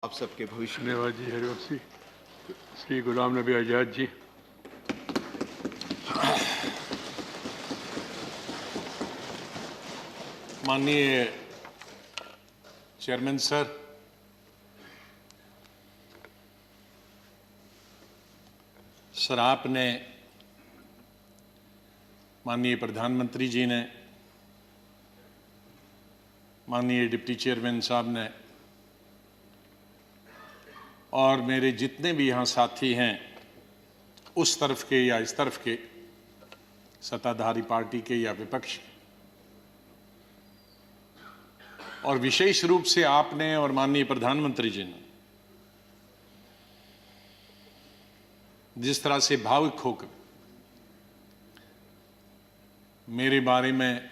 आप सबके भविष्य में। धन्यवाद जी हरिवंश जी। श्री गुलाम नबी आजाद जी। माननीय चेयरमैन सर, आपने, माननीय प्रधानमंत्री जी ने, माननीय डिप्टी चेयरमैन साहब ने और मेरे जितने भी यहाँ साथी हैं, उस तरफ के या इस तरफ के, सत्ताधारी पार्टी के या विपक्ष के, और विशेष रूप से आपने और माननीय प्रधानमंत्री जी ने जिस तरह से भावुक होकर मेरे बारे में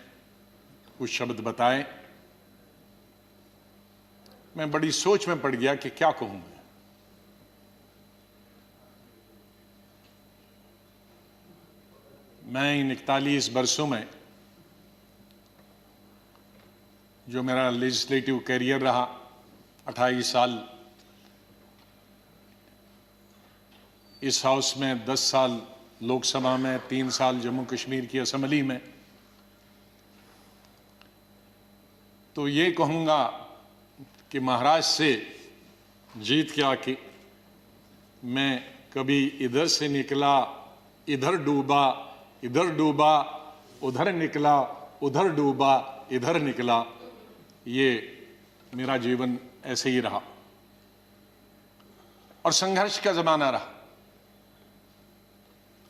कुछ शब्द बताए, मैं बड़ी सोच में पड़ गया कि क्या कहूं। मैं इन 41 वर्षों में जो मेरा लेजिस्लेटिव कैरियर रहा, 28 साल इस हाउस में, 10 साल लोकसभा में, 3 साल जम्मू कश्मीर की असेंबली में, तो ये कहूँगा कि महाराष्ट्र से जीत के आके मैं कभी इधर से निकला, इधर डूबा, इधर डूबा, उधर निकला, उधर डूबा, इधर निकला, ये मेरा जीवन ऐसे ही रहा और संघर्ष का जमाना रहा।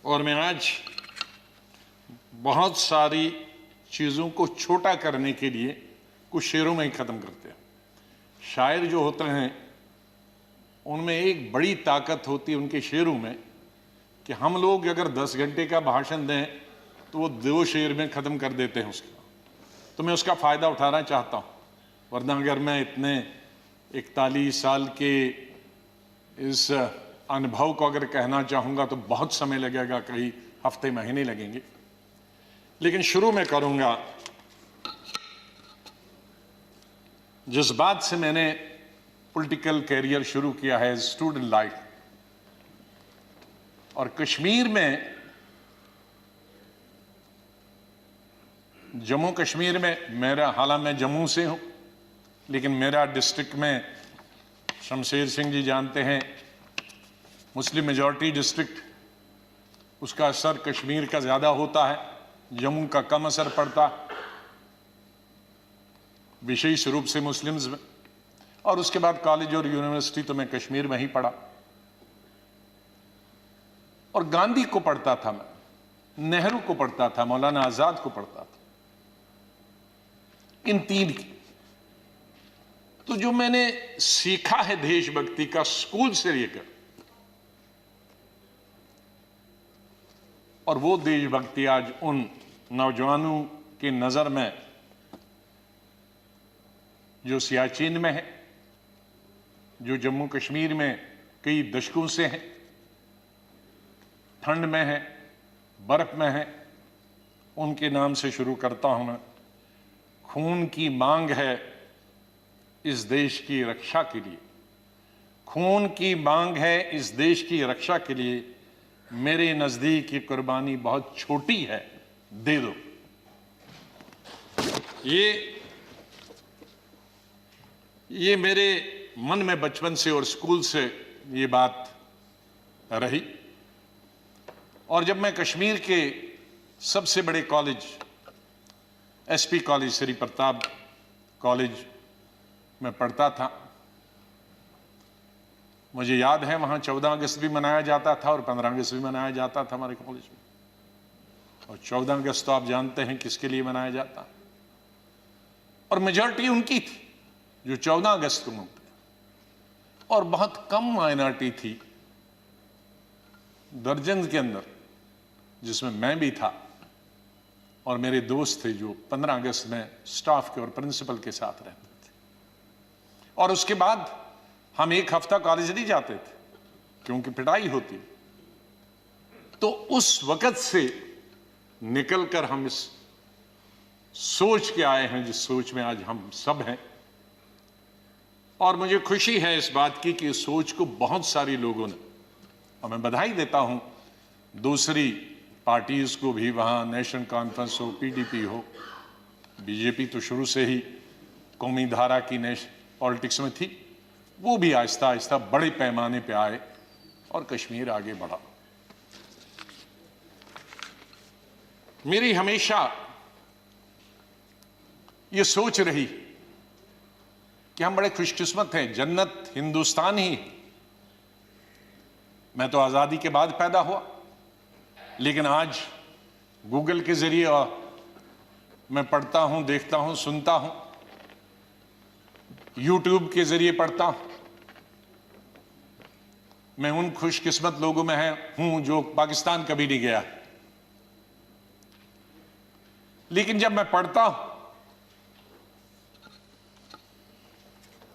और मैं आज बहुत सारी चीज़ों को छोटा करने के लिए कुछ शेरों में ही ख़त्म करते हैं। शायर जो होते हैं उनमें एक बड़ी ताकत होती है उनके शेरों में कि हम लोग अगर 10 घंटे का भाषण दें तो वो 2 शेर में ख़त्म कर देते हैं उसका। तो मैं उसका फ़ायदा उठाना चाहता हूँ, वरना अगर मैं इतने 41 साल के इस अनुभव को अगर कहना चाहूँगा तो बहुत समय लगेगा, कई हफ्ते महीने लगेंगे। लेकिन शुरू में करूँगा जिस बात से मैंने पॉलिटिकल कैरियर शुरू किया है, स्टूडेंट लाइफ। और कश्मीर में, जम्मू कश्मीर में मेरा, हालांकि मैं जम्मू से हूँ, लेकिन मेरा डिस्ट्रिक्ट में, शमशेर सिंह जी जानते हैं, मुस्लिम मेजॉरिटी डिस्ट्रिक्ट, उसका असर कश्मीर का ज़्यादा होता है, जम्मू का कम असर पड़ता है, विशेष रूप से मुस्लिम्स में। और उसके बाद कॉलेज और यूनिवर्सिटी तो मैं कश्मीर में ही पढ़ा और गांधी को पढ़ता था मैं, नेहरू को पढ़ता था, मौलाना आजाद को पढ़ता था, इन 3 की। तो जो मैंने सीखा है देशभक्ति का स्कूल से लेकर, और वो देशभक्ति आज उन नौजवानों की नजर में जो सियाचिन में है, जो जम्मू कश्मीर में कई दशकों से हैं, ठंड में है, बर्फ में है, उनके नाम से शुरू करता हूं मैं। खून की मांग है इस देश की रक्षा के लिए, खून की मांग है इस देश की रक्षा के लिए, मेरे नजदीक ये कुर्बानी बहुत छोटी है, दे दो। ये मेरे मन में बचपन से और स्कूल से ये बात रही। और जब मैं कश्मीर के सबसे बड़े college, SP college, Shri Pratap college में पढ़ता था, मुझे याद है वहाँ 14 अगस्त भी मनाया जाता था और 15 अगस्त भी मनाया जाता था हमारे कॉलेज में। और 14 अगस्त तो आप जानते हैं किसके लिए मनाया जाता, और मेजॉरिटी उनकी थी जो 14 अगस्त को मनते, और बहुत कम माइनॉरिटी थी, दर्जन के अंदर, जिसमें मैं भी था और मेरे दोस्त थे जो 15 अगस्त में स्टाफ के और प्रिंसिपल के साथ रहते थे। और उसके बाद हम 1 हफ्ता कॉलेज नहीं जाते थे क्योंकि पिटाई होती। तो उस वक्त से निकलकर हम इस सोच के आए हैं जिस सोच में आज हम सब हैं। और मुझे खुशी है इस बात की कि इस सोच को बहुत सारे लोगों ने, और मैं बधाई देता हूं दूसरी पार्टीज को भी, वहां नेशनल कॉन्फ्रेंस हो, पीडीपी हो, बीजेपी तो शुरू से ही कौमी धारा की पॉलिटिक्स में थी, वो भी आहिस्ता आहिस्ता बड़े पैमाने पे आए और कश्मीर आगे बढ़ा। मेरी हमेशा ये सोच रही कि हम बड़े खुशकिस्मत हैं, जन्नत हिंदुस्तान ही है। मैं तो आजादी के बाद पैदा हुआ, लेकिन आज गूगल के जरिए मैं पढ़ता हूं, देखता हूं, सुनता हूं, यूट्यूब के जरिए पढ़ता हूं। मैं उन खुशकिस्मत लोगों में हूं जो पाकिस्तान कभी नहीं गया, लेकिन जब मैं पढ़ता हूं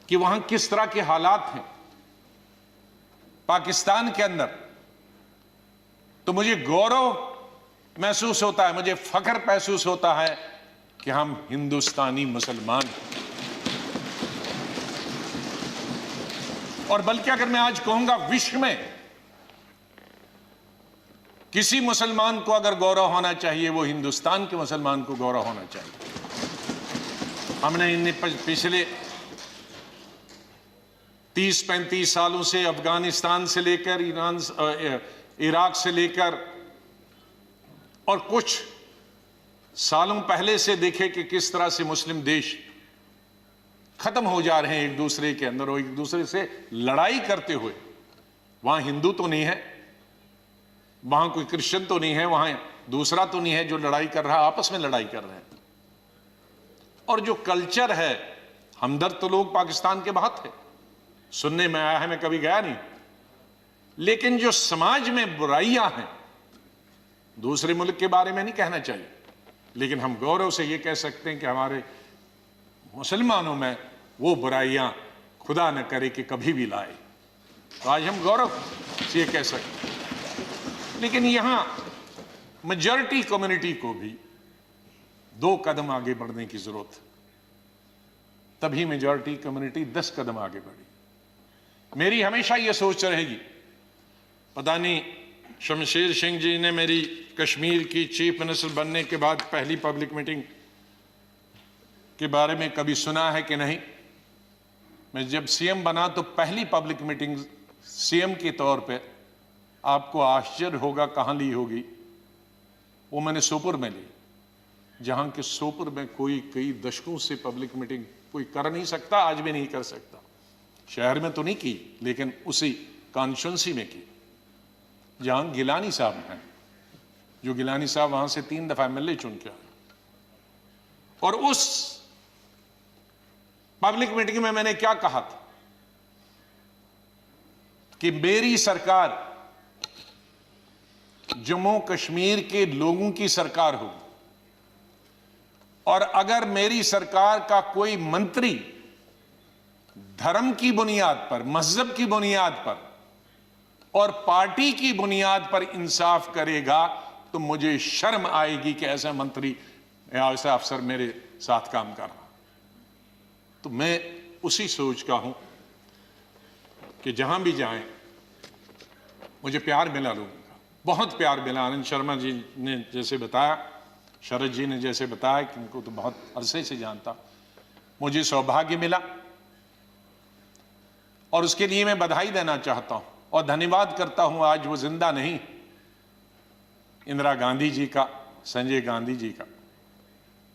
कि वहां किस तरह के हालात हैं पाकिस्तान के अंदर, तो मुझे गौरव महसूस होता है, मुझे फख्र महसूस होता है कि हम हिंदुस्तानी मुसलमान हैं। और बल्कि अगर मैं आज कहूंगा विश्व में किसी मुसलमान को अगर गौरव होना चाहिए, वो हिंदुस्तान के मुसलमान को गौरव होना चाहिए। हमने इन पिछले 30-35 सालों से अफगानिस्तान से लेकर इराक से लेकर और कुछ सालों पहले से देखे कि किस तरह से मुस्लिम देश खत्म हो जा रहे हैं एक दूसरे के अंदर और एक दूसरे से लड़ाई करते हुए। वहां हिंदू तो नहीं है, वहां कोई क्रिश्चियन तो नहीं है, वहां दूसरा तो नहीं है जो लड़ाई कर रहा है, आपस में लड़ाई कर रहे हैं। और जो कल्चर है, हमदर्द तो लोग पाकिस्तान के बहुत है, सुनने में आया है, मैं कभी गया नहीं, लेकिन जो समाज में बुराइयां हैं, दूसरे मुल्क के बारे में नहीं कहना चाहिए, लेकिन हम गौरव से ये कह सकते हैं कि हमारे मुसलमानों में वो बुराइयां खुदा न करे कि कभी भी लाए। तो आज हम गौरव से ये कह सकते हैं। लेकिन यहां मेजॉरिटी कम्युनिटी को भी 2 कदम आगे बढ़ने की जरूरत है, तभी मेजॉरिटी कम्युनिटी 10 कदम आगे बढ़ी। मेरी हमेशा ये सोच रहेगी, पता नहीं शमशेर सिंह जी ने मेरी कश्मीर की चीफ मिनिस्टर बनने के बाद पहली पब्लिक मीटिंग के बारे में कभी सुना है कि नहीं। मैं जब सीएम बना तो पहली पब्लिक मीटिंग सीएम के तौर पे, आपको आश्चर्य होगा कहां ली होगी, वो मैंने सोपुर में ली, जहां के सोपुर में कोई कई दशकों से पब्लिक मीटिंग कोई कर नहीं सकता, आज भी नहीं कर सकता। शहर में तो नहीं की, लेकिन उसी कॉन्स्टिट्यूंसी में की जहां गिलानी साहब हैं, जो गिलानी साहब वहां से 3 दफा एमएलए चुन के आए। और उस पब्लिक मीटिंग में मैंने क्या कहा था कि मेरी सरकार जम्मू कश्मीर के लोगों की सरकार होगी, और अगर मेरी सरकार का कोई मंत्री धर्म की बुनियाद पर, मजहब की बुनियाद पर और पार्टी की बुनियाद पर इंसाफ करेगा, तो मुझे शर्म आएगी कि ऐसा मंत्री या ऐसा अफसर मेरे साथ काम कर रहा। तो मैं उसी सोच का हूं कि जहां भी जाएं मुझे प्यार मिला लोगों का, बहुत प्यार मिला। आनंद शर्मा जी ने जैसे बताया, शरद जी ने जैसे बताया कि उनको तो बहुत अरसे से जानता, मुझे सौभाग्य मिला और उसके लिए मैं बधाई देना चाहता हूं और धन्यवाद करता हूं। आज वो जिंदा नहीं, इंदिरा गांधी जी का, संजय गांधी जी का,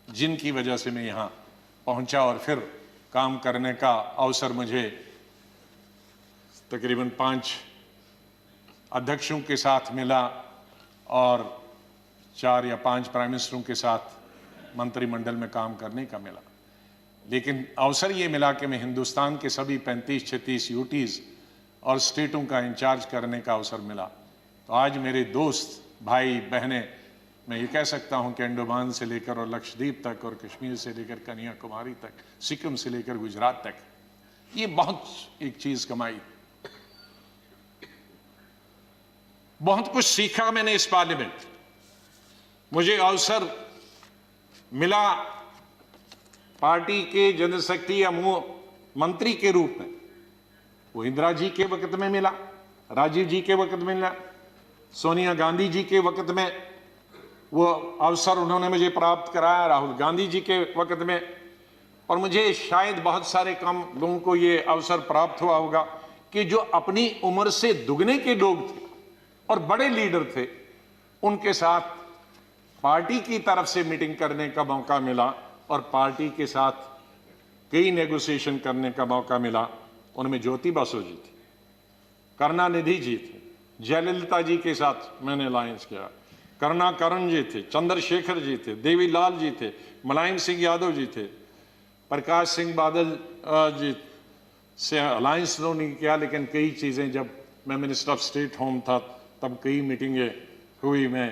जिनकी वजह से मैं यहां पहुंचा और फिर काम करने का अवसर मुझे तकरीबन 5 अध्यक्षों के साथ मिला और 4 या 5 प्राइम मिनिस्टरों के साथ मंत्रिमंडल में काम करने का मिला। लेकिन अवसर ये मिला कि मैं हिंदुस्तान के सभी 35-36 यूटीज और स्टेटों का इंचार्ज करने का अवसर मिला। तो आज मेरे दोस्त, भाई, बहनें, मैं ये कह सकता हूं कि अंडमान से लेकर और लक्षद्वीप तक और कश्मीर से लेकर कन्याकुमारी तक, सिक्किम से लेकर गुजरात तक, ये बहुत एक चीज कमाई, बहुत कुछ सीखा मैंने इस पार्लियामेंट। मुझे अवसर मिला पार्टी के जनशक्ति या मंत्री के रूप में। वो इंदिरा जी के वक्त में मिला, राजीव जी के वक्त में मिला, सोनिया गांधी जी के वक्त में वो अवसर उन्होंने मुझे प्राप्त कराया, राहुल गांधी जी के वक्त में, और मुझे शायद बहुत सारे कम लोगों को ये अवसर प्राप्त हुआ होगा कि जो अपनी उम्र से दुगने के लोग थे और बड़े लीडर थे, उनके साथ पार्टी की तरफ से मीटिंग करने का मौका मिला और पार्टी के साथ कई नेगोशिएशन करने का मौका मिला। उनमें ज्योति बसु जी थी, करुणानिधि जी थे, जयललिता जी के साथ मैंने अलायंस किया, करुणाकरण जी थे, चंद्रशेखर जी थे, देवीलाल जी थे, मुलायम सिंह यादव जी थे, प्रकाश सिंह बादल जी से अलायंस तो नहीं किया, लेकिन कई चीज़ें जब मैं मिनिस्टर ऑफ स्टेट होम था तब कई मीटिंगें हुई। मैं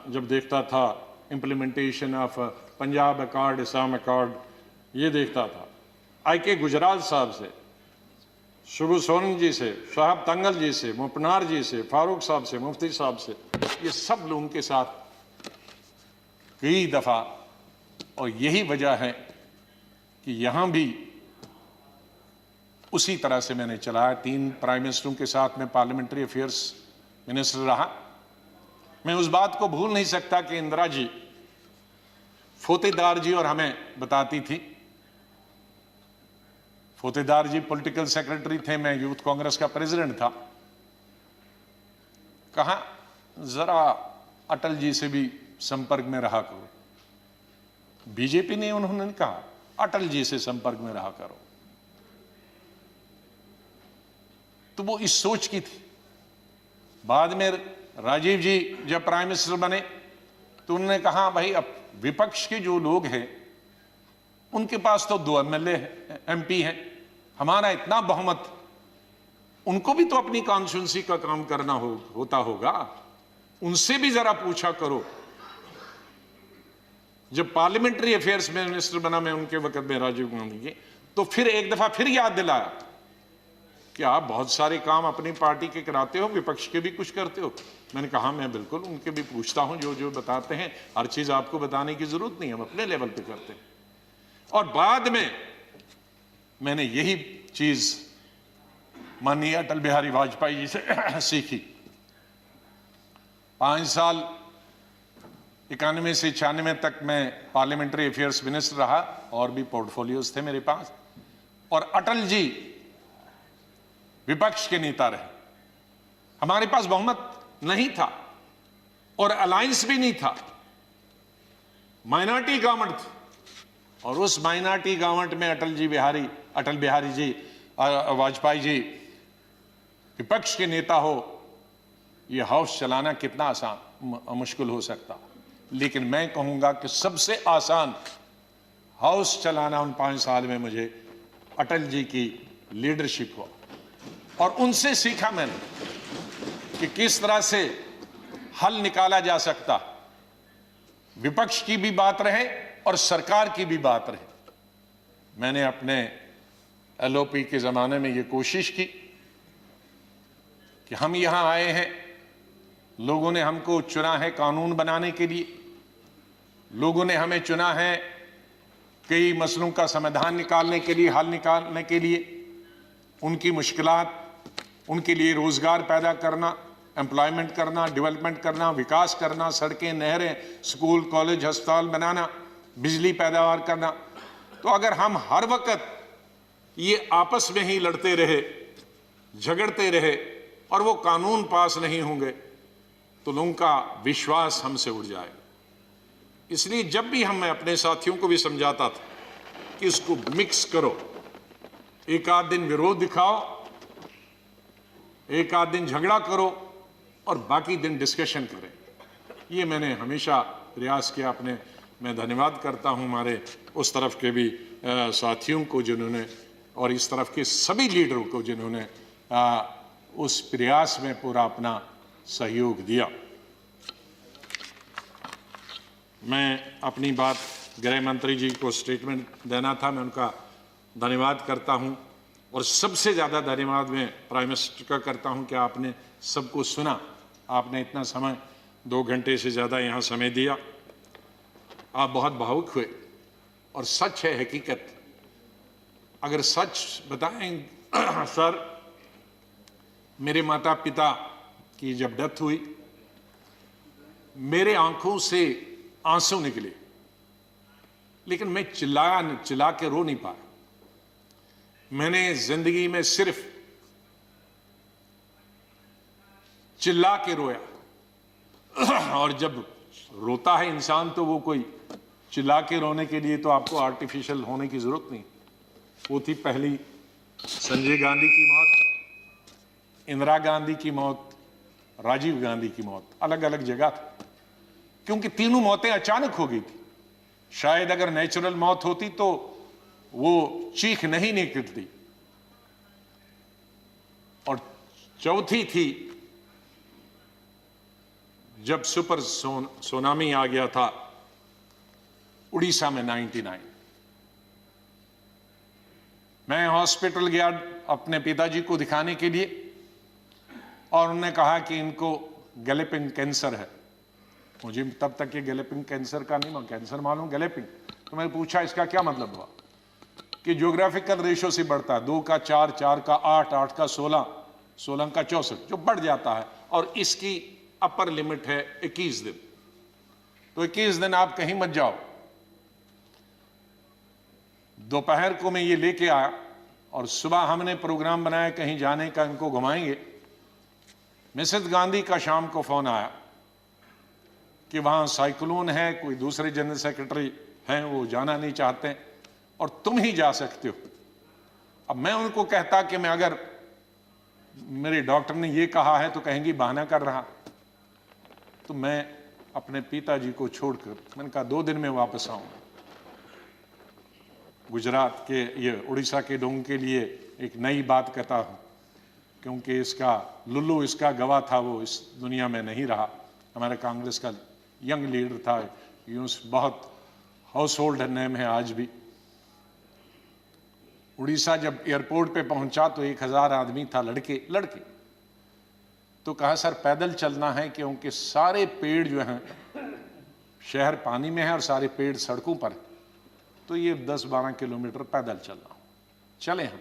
जब देखता था implementation of Punjab accord, Assam accord, ये देखता था। आई.के. गुजराल साहब से, शुभू सोरेन जी से, शाहब तंगल जी से, मुपनार जी से, फारूक साहब से, मुफ्ती साहब से, ये सब लोगों के साथ कई दफ़ा, और यही वजह है कि यहाँ भी उसी तरह से मैंने चलाया। 3 प्राइम मिनिस्टरों के साथ मैं पार्लियामेंट्री अफेयर्स मिनिस्टर रहा। मैं उस बात को भूल नहीं सकता कि इंदिरा जी फोतेदार जी और हमें बताती थी। फोतेदार जी पॉलिटिकल सेक्रेटरी थे, मैं यूथ कांग्रेस का प्रेसिडेंट था। कहा जरा अटल जी से भी संपर्क में रहा करो। बीजेपी ने उन्होंने कहा अटल जी से संपर्क में रहा करो। तो वो इस सोच की थी। बाद में राजीव जी जब प्राइम मिनिस्टर बने तो उन्होंने कहा भाई अब विपक्ष के जो लोग हैं उनके पास तो 2 एमएलए एमपी हैं, हमारा इतना बहुमत, उनको भी तो अपनी कॉन्स्टिट्यूंसी का काम करना होता होगा, उनसे भी जरा पूछा करो। जब पार्लियामेंट्री अफेयर्स में मिनिस्टर बना मैं उनके वक्त में राजीव गांधी के, तो फिर एक दफा फिर याद दिलाया कि आप बहुत सारे काम अपनी पार्टी के कराते हो, विपक्ष के भी कुछ करते हो। मैंने कहा मैं बिल्कुल उनके भी पूछता हूं, जो जो बताते हैं, हर चीज आपको बताने की जरूरत नहीं, हम अपने लेवल पे करते हैं। और बाद में मैंने यही चीज माननीय अटल बिहारी वाजपेयी जी से सीखी। 5 साल 91 से 96 तक मैं पार्लियामेंट्री अफेयर्स मिनिस्टर रहा और भी पोर्टफोलियोज थे मेरे पास। और अटल जी विपक्ष के नेता रहे, हमारे पास बहुमत नहीं था और अलायंस भी नहीं था, माइनॉरिटी गवर्नमेंट थी। और उस माइनॉरिटी गवर्नमेंट में अटल बिहारी जी वाजपेयी जी विपक्ष के नेता हो, यह हाउस चलाना कितना आसान मुश्किल हो सकता। लेकिन मैं कहूंगा कि सबसे आसान हाउस चलाना उन 5 साल में मुझे अटल जी की लीडरशिप हुआ। और उनसे सीखा मैंने कि किस तरह से हल निकाला जा सकता, विपक्ष की भी बात रहे और सरकार की भी बात रहे। मैंने अपने एलओपी के जमाने में यह कोशिश की कि हम यहां आए हैं, लोगों ने हमको चुना है कानून बनाने के लिए, लोगों ने हमें चुना है कई मसलों का समाधान निकालने के लिए, हल निकालने के लिए, उनकी मुश्किलात, उनके लिए रोजगार पैदा करना, एम्प्लॉयमेंट करना, डेवलपमेंट करना, विकास करना, सड़कें, नहरें, स्कूल, कॉलेज, अस्पताल बनाना, बिजली पैदावार करना। तो अगर हम हर वक्त ये आपस में ही लड़ते रहे, झगड़ते रहे और वो कानून पास नहीं होंगे तो लोगों का विश्वास हमसे उड़ जाएगा। इसलिए जब भी मैं अपने साथियों को भी समझाता था कि इसको मिक्स करो, एक आध दिन विरोध दिखाओ, एक आध दिन झगड़ा करो और बाकी दिन डिस्कशन करें। ये मैंने हमेशा प्रयास किया अपने। मैं धन्यवाद करता हूं हमारे उस तरफ के भी साथियों को जिन्होंने, और इस तरफ के सभी लीडरों को जिन्होंने उस प्रयास में पूरा अपना सहयोग दिया। मैं अपनी बात गृह मंत्री जी को स्टेटमेंट देना था, मैं उनका धन्यवाद करता हूं। और सबसे ज़्यादा धन्यवाद मैं प्राइम मिनिस्टर का करता हूं कि आपने सबको सुना, आपने इतना समय 2 घंटे से ज़्यादा यहाँ समय दिया। आप बहुत भावुक हुए और सच है, हकीकत अगर सच बताएं सर, मेरे माता पिता की जब डेथ हुई, मेरे आंखों से आंसू निकले, लेकिन मैं चिल्ला के रो नहीं पाया। मैंने जिंदगी में सिर्फ चिल्ला के रोया। और जब रोता है इंसान तो वो कोई चिल्ला के रोने के लिए तो आपको आर्टिफिशियल होने की जरूरत नहीं। वो थी पहली संजय गांधी की मौत, इंदिरा गांधी की मौत, राजीव गांधी की मौत, अलग अलग जगह थी, क्योंकि तीनों मौतें अचानक हो गई थी। शायद अगर नेचुरल मौत होती तो वो चीख नहीं निकलती। और चौथी थी जब सुपर सुनामी आ गया था उड़ीसा में 99। मैं हॉस्पिटल गया अपने पिताजी को दिखाने के लिए, और उन्होंने कहा कि इनको गैलेपिंग कैंसर है। मुझे तब तक ये गैलेपिंग कैंसर का नहीं, कैंसर मालूम, गैलेपिंग। तो मैंने पूछा इसका क्या मतलब हुआ, कि ज्योग्राफिकल रेशो से बढ़ता है, 2 का 4, 4 का 8, 8 का 16, 16 का 64, जो बढ़ जाता है, और इसकी अपर लिमिट है 21 दिन। तो 21 दिन आप कहीं मत जाओ। दोपहर को मैं ये लेके आया, और सुबह हमने प्रोग्राम बनाया कहीं जाने का, इनको घुमाएंगे। मिसेस गांधी का शाम को फोन आया कि वहां साइक्लोन है, कोई दूसरे जनरल सेक्रेटरी हैं वो जाना नहीं चाहते, और तुम ही जा सकते हो। अब मैं उनको कहता कि मैं, अगर मेरे डॉक्टर ने ये कहा है तो कहेंगी बहाना कर रहा। तो मैं अपने पिताजी को छोड़कर, मैंने कहा 2 दिन में वापस आऊंगा। गुजरात के, ये उड़ीसा के लोगों के लिए एक नई बात कहता हूं, क्योंकि इसका लुल्लू, इसका गवाह था, वो इस दुनिया में नहीं रहा। हमारे कांग्रेस का यंग लीडर था, यूनुस, बहुत हाउस होल्ड नेम है आज भी। उड़ीसा जब एयरपोर्ट पे पहुंचा तो 1000 आदमी था, लड़के। तो कहा सर पैदल चलना है, क्योंकि सारे पेड़ जो हैं, शहर पानी में है और सारे पेड़ सड़कों पर है, तो ये 10-12 किलोमीटर पैदल चलना। चले हम।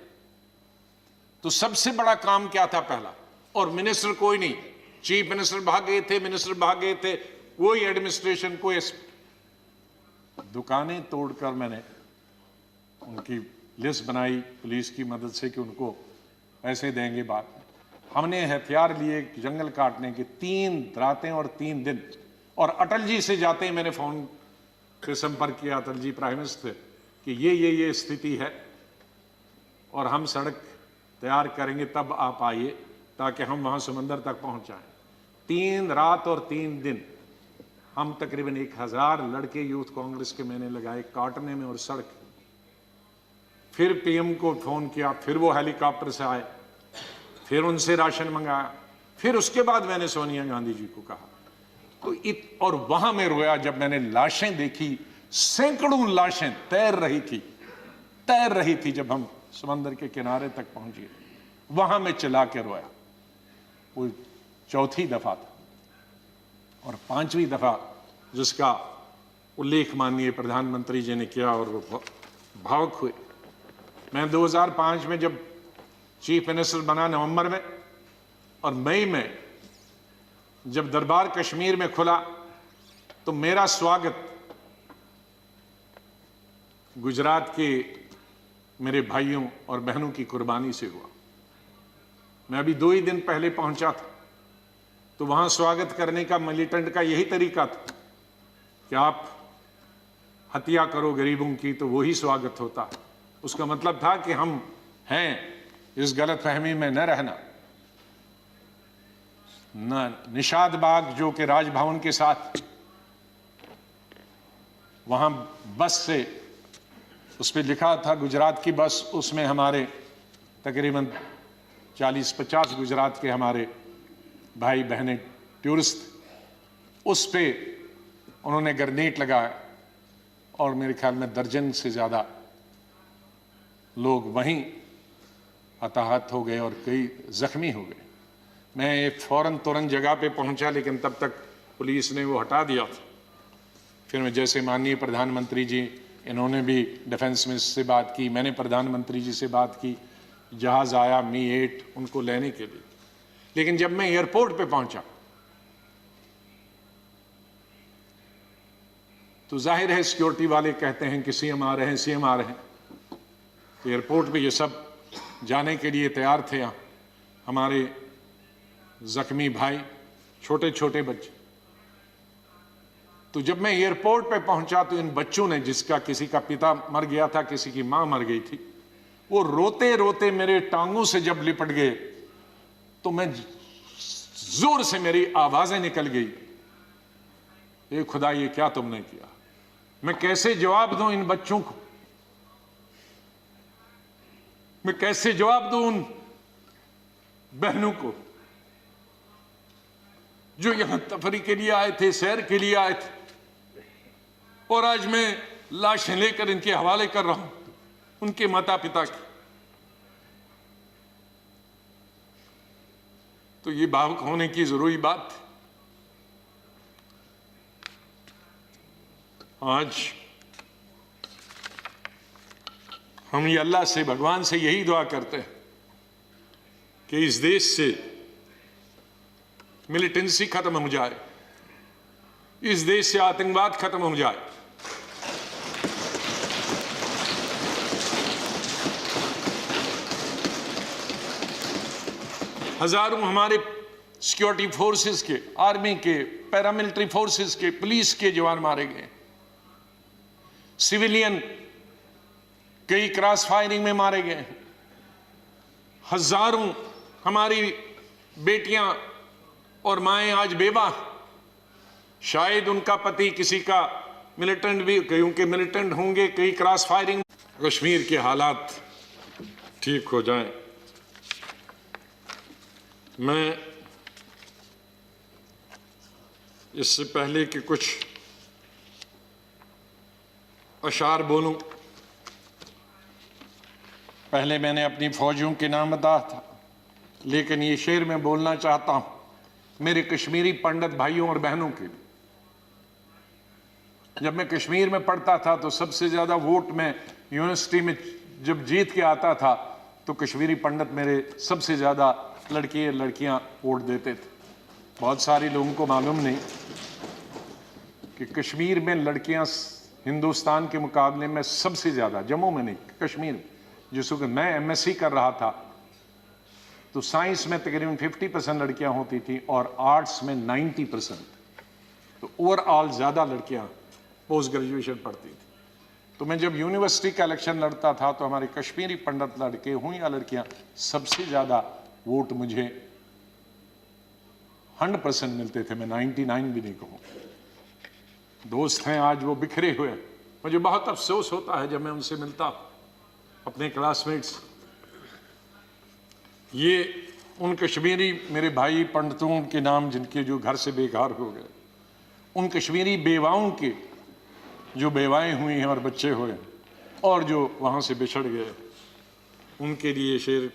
तो सबसे बड़ा काम क्या था पहला, और मिनिस्टर कोई नहीं, चीफ मिनिस्टर भाग गए थे, मिनिस्टर भाग गए थे, कोई एडमिनिस्ट्रेशन, कोई। दुकानें तोड़कर मैंने उनकी लिस्ट बनाई पुलिस की मदद से कि उनको पैसे देंगे बाद में। हमने हथियार लिए जंगल काटने के, 3 रातें और 3 दिन। और अटल जी से जाते ही मैंने फोन पे संपर्क किया, अटल जी प्राइम मिनिस्टर, कि ये स्थिति है और हम सड़क तैयार करेंगे, तब आप आइए ताकि हम वहां समंदर तक पहुंच जाएं। 3 रात और 3 दिन हम तकरीबन 1000 लड़के यूथ कांग्रेस के मैंने लगाए काटने में और सड़क। फिर पीएम को फोन किया, फिर वो हेलीकॉप्टर से आए, फिर उनसे राशन मंगाया, फिर उसके बाद मैंने सोनिया गांधी जी को कहा। तो और वहां मैं रोया जब मैंने लाशें देखी, सैकड़ों लाशें तैर रही थी जब हम समंदर के किनारे तक पहुंचे। वहां मैं चिल्ला के रोया। वो चौथी दफा था। और 5वीं दफा जिसका उल्लेख माननीय प्रधानमंत्री जी ने किया और वो भावुक हुए। मैं 2005 में जब चीफ मिनिस्टर बना नवंबर में, और मई में जब दरबार कश्मीर में खुला, तो मेरा स्वागत गुजरात के मेरे भाइयों और बहनों की कुर्बानी से हुआ। मैं अभी 2 ही दिन पहले पहुंचा था, तो वहां स्वागत करने का मिलिटेंट का यही तरीका था कि आप हत्या करो गरीबों की तो वही स्वागत होता है। उसका मतलब था कि हम हैं, इस गलतफहमी में न रहना। निषाद बाग जो कि राजभवन के साथ, वहां बस से, उस पर लिखा था गुजरात की बस, उसमें हमारे तकरीबन 40-50 गुजरात के हमारे भाई बहनें टूरिस्ट। उस पे उन्होंने ग्रेनेड लगाया और मेरे ख्याल में दर्जन से ज्यादा लोग वहीं हताहत हो गए और कई जख्मी हो गए। मैं फौरन तुरंत जगह पे पहुंचा, लेकिन तब तक पुलिस ने वो हटा दिया था। फिर मैं जैसे माननीय प्रधानमंत्री जी इन्होंने भी डिफेंस मिनिस्टर से बात की, मैंने प्रधानमंत्री जी से बात की, जहाज आया मी-8 उनको लेने के लिए। लेकिन जब मैं एयरपोर्ट पे पहुंचा तो जाहिर है सिक्योरिटी वाले कहते हैं कि सीएम आ रहे हैं, सीएम आ रहे हैं। तो एयरपोर्ट पे ये सब जाने के लिए तैयार थे। हमारे जख्मी भाई, छोटे छोटे बच्चे। तो जब मैं एयरपोर्ट पे पहुंचा तो इन बच्चों ने, जिसका किसी का पिता मर गया था, किसी की मां मर गई थी, वो रोते रोते मेरे टांगों से जब लिपट गए तो मैं जोर से मेरी आवाजें निकल गई, ये खुदा ये क्या तुमने किया। मैं कैसे जवाब दूं इन बच्चों को, मैं कैसे जवाब दूं उन बहनों को जो यहां तफरी के लिए आए थे, सैर के लिए आए थे, और आज मैं लाशें लेकर इनके हवाले कर रहा हूं उनके माता पिता की। तो ये भावुक होने की जरूरी बात थी। आज हम ये अल्लाह से, भगवान से यही दुआ करते हैं कि इस देश से मिलिटेंसी खत्म हो जाए, इस देश से आतंकवाद खत्म हो जाए। हजारों हमारे सिक्योरिटी फोर्सेस के, आर्मी के, पैरामिलिट्री फोर्सेस के, पुलिस के जवान मारे गए, सिविलियन कई क्रॉस फायरिंग में मारे गए, हजारों हमारी बेटियां और माएं आज बेवा, शायद उनका पति किसी का मिलिटेंट भी, कईयों के मिलिटेंट होंगे, कई क्रॉस फायरिंग। कश्मीर के हालात ठीक हो जाएं। मैं इससे पहले कि कुछ अशार बोलूं, पहले मैंने अपनी फौजियों के नाम बताया था, लेकिन ये शेर मैं बोलना चाहता हूं मेरे कश्मीरी पंडित भाइयों और बहनों के लिए। जब मैं कश्मीर में पढ़ता था तो सबसे ज्यादा वोट में यूनिवर्सिटी में जब जीत के आता था तो कश्मीरी पंडित मेरे सबसे ज्यादा लड़के लड़कियां वोट देते थे। बहुत सारे लोगों को मालूम नहीं कि कश्मीर में लड़कियां हिंदुस्तान के मुकाबले में सबसे ज्यादा, जम्मू में नहीं, कश्मीर में, जिस वक्त मैं एमएससी कर रहा था तो साइंस में तकरीबन 50% लड़कियां होती थी और आर्ट्स में 90%। तो ओवरऑल ज्यादा लड़कियां पोस्ट ग्रेजुएशन पढ़ती थी। तो मैं जब यूनिवर्सिटी का इलेक्शन लड़ता था तो हमारे कश्मीरी पंडित लड़के हों या लड़कियां, सबसे ज्यादा वोट मुझे 100% मिलते थे। मैं 99 भी नहीं कहूं। दोस्त हैं आज वो बिखरे हुए, मुझे बहुत अफसोस होता है जब मैं उनसे मिलता अपने क्लासमेट्स। ये उन कश्मीरी मेरे भाई पंडितों के नाम जिनके जो घर से बेघर हो गए, उन कश्मीरी बेवाओं के जो बेवाएं हुई हैं और बच्चे हुए और जो वहां से बिछड़ गए, उनके लिए शेर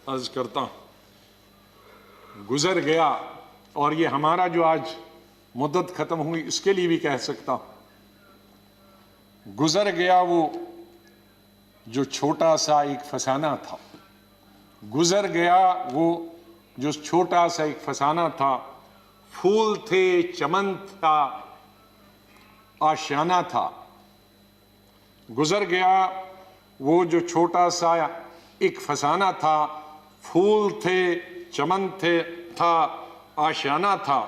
अर्ज करता हूं। गुजर गया, और ये हमारा जो आज मुद्दत खत्म हुई इसके लिए भी कह सकता हूं, गुजर गया वो जो छोटा सा एक फसाना था, गुजर गया वो जो छोटा सा एक फसाना था। फूल थे, चमन था, आशियाना था। गुजर गया वो जो छोटा सा एक फसाना था, फूल थे, चमन थे, था, आशियाना था।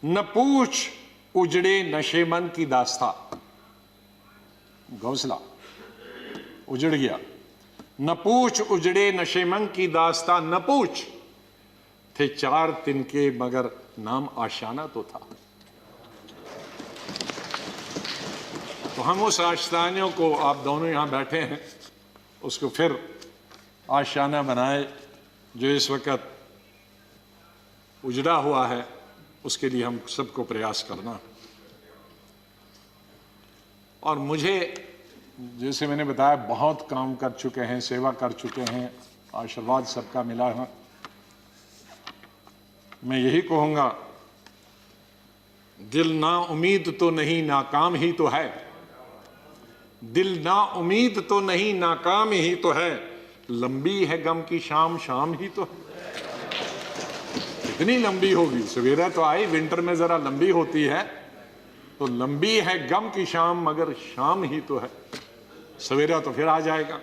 न पूछ उजड़े नशे मन की दास्ता, घोंसला उजड़ गया। न पूछ उजड़े नशे मन की दास्ता, न पूछ थे 4 तिनके मगर नाम आशियाना तो था। तो हम उस आशियाने को, आप दोनों यहां बैठे हैं, उसको फिर आशियाना बनाए जो इस वक्त उजड़ा हुआ है, उसके लिए हम सबको प्रयास करना। और मुझे, जैसे मैंने बताया, बहुत काम कर चुके हैं, सेवा कर चुके हैं, आशीर्वाद सबका मिला है। मैं यही कहूंगा, दिल ना उम्मीद तो नहीं, नाकाम ही तो है। दिल ना उम्मीद तो नहीं, नाकाम ही तो है, लंबी है गम की शाम, शाम ही तो है। कितनी लंबी होगी? सवेरा तो आई, विंटर में जरा लंबी होती है, तो लंबी है गम की शाम, मगर शाम ही तो है, सवेरा तो फिर आ जाएगा।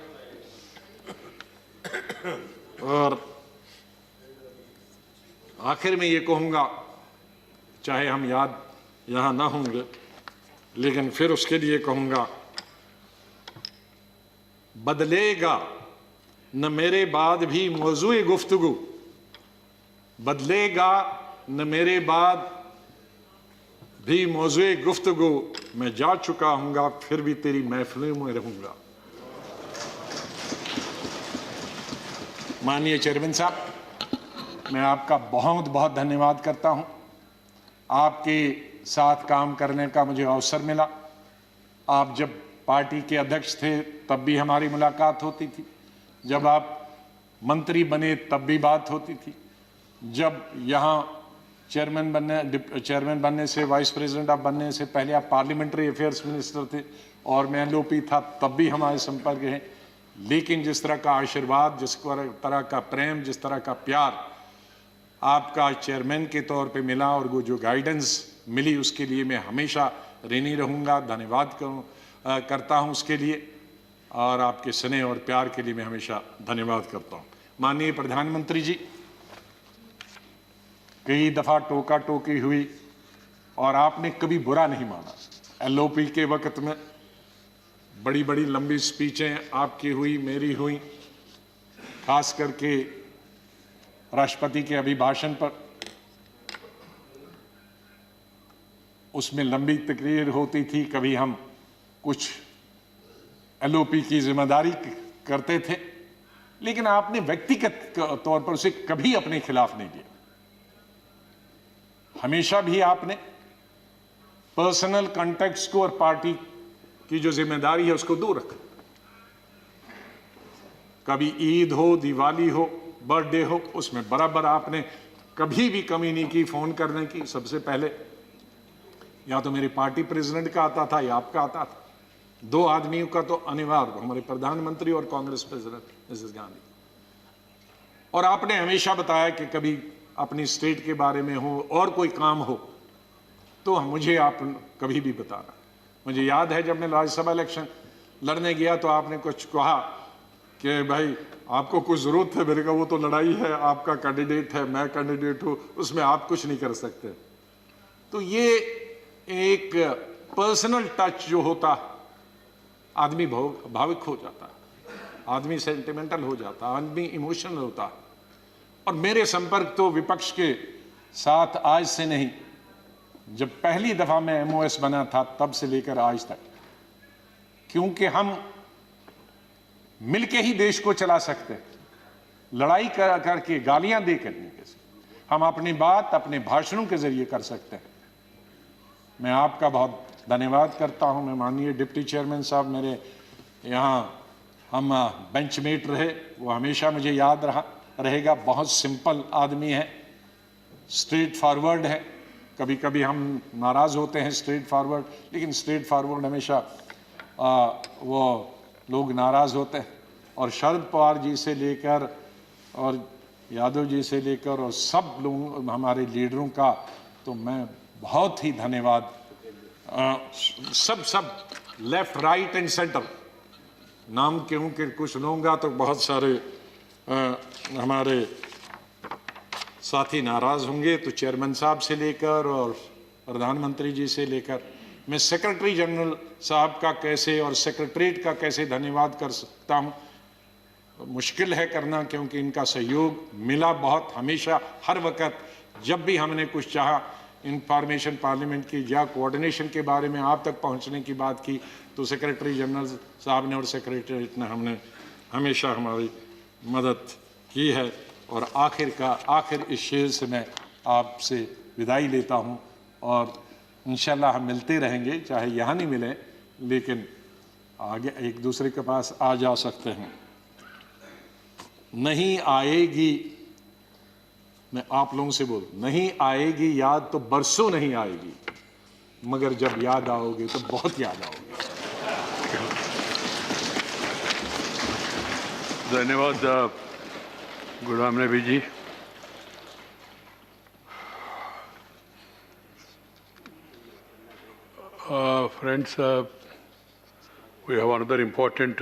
और आखिर में ये कहूंगा, चाहे हम याद यहां ना होंगे, लेकिन फिर उसके लिए कहूंगा, बदलेगा न मेरे बाद भी मौजूए गुफ्तगू, बदलेगा न मेरे बाद भी मौजूए गुफ्तगू, मैं जा चुका हूंगा फिर भी तेरी महफिलों में रहूंगा। माननीय चेयरमैन साहब, मैं आपका बहुत बहुत धन्यवाद करता हूं। आपके साथ काम करने का मुझे अवसर मिला। आप जब पार्टी के अध्यक्ष थे तब भी हमारी मुलाकात होती थी, जब आप मंत्री बने तब भी बात होती थी, जब यहाँ चेयरमैन बनने से, वाइस प्रेसिडेंट आप बनने से पहले आप पार्लियामेंट्री अफेयर्स मिनिस्टर थे और मैं एलओपी था, तब भी हमारे संपर्क है। लेकिन जिस तरह का आशीर्वाद, जिस तरह का प्रेम, जिस तरह का प्यार आपका चेयरमैन के तौर पे मिला और वो जो गाइडेंस मिली, उसके लिए मैं हमेशा ऋणी रहूँगा, धन्यवाद करता हूँ उसके लिए, और आपके स्नेह और प्यार के लिए मैं हमेशा धन्यवाद करता हूँ। माननीय प्रधानमंत्री जी, कई दफ़ा टोका टोकी हुई और आपने कभी बुरा नहीं माना। एलओपी के वक्त में बड़ी बड़ी लंबी स्पीचें आपकी हुई, मेरी हुई, खास करके राष्ट्रपति के अभिभाषण पर, उसमें लंबी तकरीर होती थी। कभी हम कुछ एलओपी की जिम्मेदारी करते थे, लेकिन आपने व्यक्तिगत तौर पर उसे कभी अपने खिलाफ नहीं लिया। हमेशा भी आपने पर्सनल कॉन्टेक्ट्स को और पार्टी की जो जिम्मेदारी है उसको दूर रखा। कभी ईद हो, दिवाली हो, बर्थडे हो, उसमें बराबर आपने कभी भी कमी नहीं की फोन करने की। सबसे पहले या तो मेरी पार्टी प्रेसिडेंट का आता था या आपका आता था। दो आदमियों का तो अनिवार्य, हमारे प्रधानमंत्री और कांग्रेस प्रेसिडेंट मिसेस गांधी। और आपने हमेशा बताया कि कभी अपनी स्टेट के बारे में हो और कोई काम हो तो मुझे आप कभी भी बताना। मुझे याद है जब मैं राज्यसभा इलेक्शन लड़ने गया तो आपने कुछ कहा कि भाई आपको कुछ जरूरत है। मेरे का वो तो लड़ाई है, आपका कैंडिडेट है, मैं कैंडिडेट हूं, उसमें आप कुछ नहीं कर सकते। तो ये एक पर्सनल टच जो होता, आदमी भावुक हो जाता है, आदमी सेंटिमेंटल हो जाता है, आदमी इमोशनल होता है। और मेरे संपर्क तो विपक्ष के साथ आज से नहीं, जब पहली दफा मैं एमओएस बना था तब से लेकर आज तक, क्योंकि हम मिलके ही देश को चला सकते हैं। लड़ाई करके, गालियां दे करने के से हम अपनी बात अपने भाषणों के जरिए कर सकते हैं। मैं आपका बहुत धन्यवाद करता हूं। मैं माननीय डिप्टी चेयरमैन साहब, मेरे यहाँ हम बेंचमेट रहे, वो हमेशा मुझे याद रहेगा। बहुत सिंपल आदमी है, स्ट्रेट फॉरवर्ड है। कभी कभी हम नाराज होते हैं स्ट्रेट फॉरवर्ड, लेकिन स्ट्रेट फॉरवर्ड हमेशा वो लोग नाराज होते हैं। और शरद पवार जी से लेकर और यादव जी से लेकर और सब लोग हमारे लीडरों का तो मैं बहुत ही धन्यवाद, सब लेफ्ट राइट एंड सेंटर, नाम क्योंकि कुछ लूँगा तो बहुत सारे हमारे साथी नाराज होंगे। तो चेयरमैन साहब से लेकर और प्रधानमंत्री जी से लेकर, मैं सेक्रेटरी जनरल साहब का कैसे और सेक्रेटरीट का कैसे धन्यवाद कर सकता हूँ, मुश्किल है करना, क्योंकि इनका सहयोग मिला बहुत। हमेशा हर वक्त जब भी हमने कुछ चाहा, इंफॉर्मेशन पार्लियामेंट की या कोऑर्डिनेशन के बारे में आप तक पहुंचने की बात की, तो सेक्रेटरी जनरल साहब ने और सेक्रेटरीट ने हमने हमेशा हमारी मदद की है। और आखिर इस शेर से मैं आपसे विदाई लेता हूं, और इंशाल्लाह हम मिलते रहेंगे, चाहे यहाँ नहीं मिले लेकिन आगे एक दूसरे के पास आ जा सकते हैं। नहीं आएगी, मैं आप लोगों से बोल, नहीं आएगी याद तो बरसों नहीं आएगी, मगर जब याद आओगे तो बहुत याद आओगे। धन्यवाद Ghulam Nabi ji. Friends, we have another important